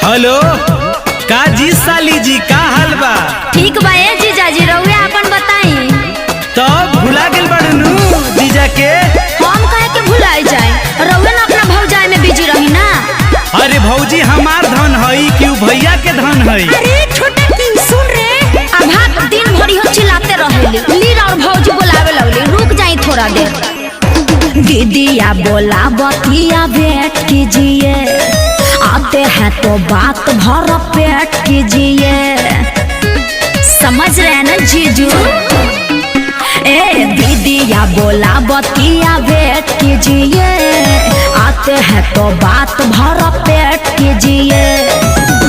Hello का जी साली जी का हाल बा? ठीक बा ए जीजा जी रउआ अपन बताई। तब भुला गेल बाड़ू जीजा के? हम काहे के भुलाई जाए, रउआ ना अपना भौजाई में बिजी रही ना। अरे भौजी हमार धन हई कि भैया के धन हई? अरे छोटा किंग सुन रे, अभाग दिन भरी हो चिल्लाते रहेली, लीर और भौजी बोलावे लगली, रुक जाई थोड़ा देर। दीदिया बोला बतिया भेंट कीजिए, आते हैं तो बात भर पेट कीजिए, समझ रहे ना जीजू? ए दीदिया बोला बतिया भेंट कीजिए, आते हैं तो बात भर पेट कीजिए।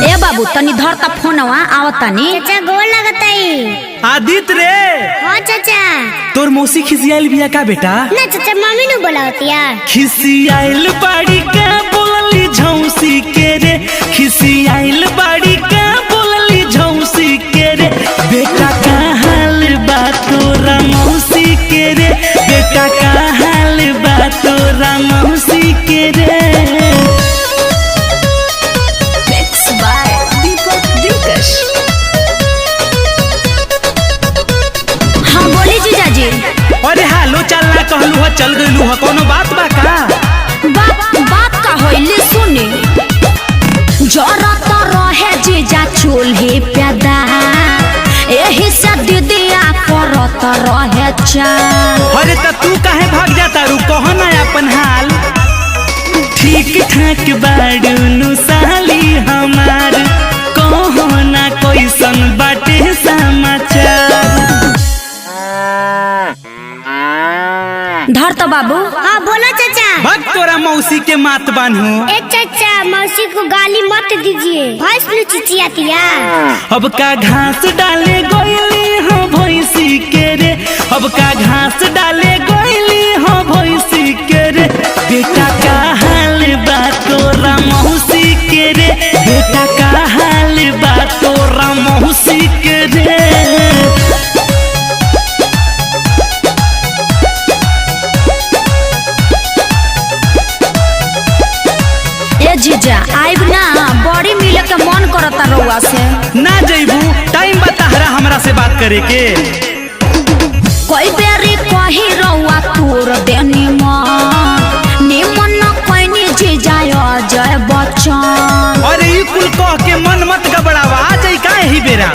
ए बाबू तनी धर ता फोनवा आवतानी। चाचा गोल लगताई। आदित रे। हाँ चाचा। तोर मौसी खिसियाइल बिया का बेटा? ना चाचा मम्मी नु बोलावतिया। खिसियाइल बाड़ी का बोलली झौसी के रे, खिसियाइल बाड़ी का बोलली झौसी के रे। बेटा का हाल बा तोरा मौसी के रे, बेटा का हाल बा तोरा मौसी के रे। अरे हालो चलना कहलू ह चल गइलू ह, कोनो बात बा का? बात का होइले सुने, जरा तो रहे जीजा चूल्हे पैदा, एही से दीदिया करत रहे चाल। अरे त तू काहे भाग जाता रू, कह ना अपन हाल। ठीक ठाक बाड़ू नु साली हमार, कहो ना कैसन बाटे समाचार। धर तो बाबू। हाँ बोलो चाचा। भग तोरा मौसी के मात बान्हू। ए चाचा मौसी को गाली मत दीजिए, भैंस नु चिचियातिया। अब का घास डाले गोइली हो भैंसी के रे, अब का घास डाले गोइली हो भैंसी के रे। बेटा का हाल बा तोरा मौसी के रे, बेटा का हाल बा तोरा मौसी के रे। जीजा आइब ना, बड़ी मिले के मन करता रउआ से। ना जइबू, टाइम बताहरा हमरा से बात करे के। कोई बेरी कही रउआ तोर देनी मन, निमन न कोइनी जीजा अजय बच्चन। अरे ई कुल कह के मन मत गबड़ावा, आ जाई काहे ही बेरा।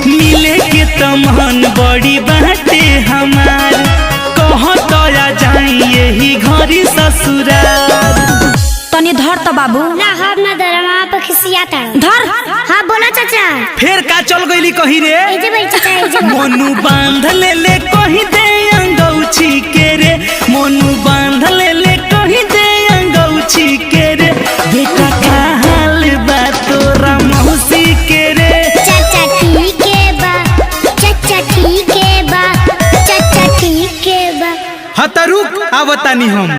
मिले के तमन बड़ी बाटे हमार, कह तो आ जाई यही घरी ससुराल। तनी धर तो बाबू। ना हम ना दरमा पे खिसियाता। धर। हाँ बोला चाचा। फिर का चल गईली कही रे? एजे भाई चाचा एजे। मोनू बांध ले ले कही दे अंगौछी के रे, मोनू बांध ले ले कही दे अंगौछी के रे। बेटा का हाल बा तोरा मौसी के रे। चाचा ठीक है बा, चाचा ठीक है बा, चाचा ठीक है बा। हाँ त रुक आवतानी हम।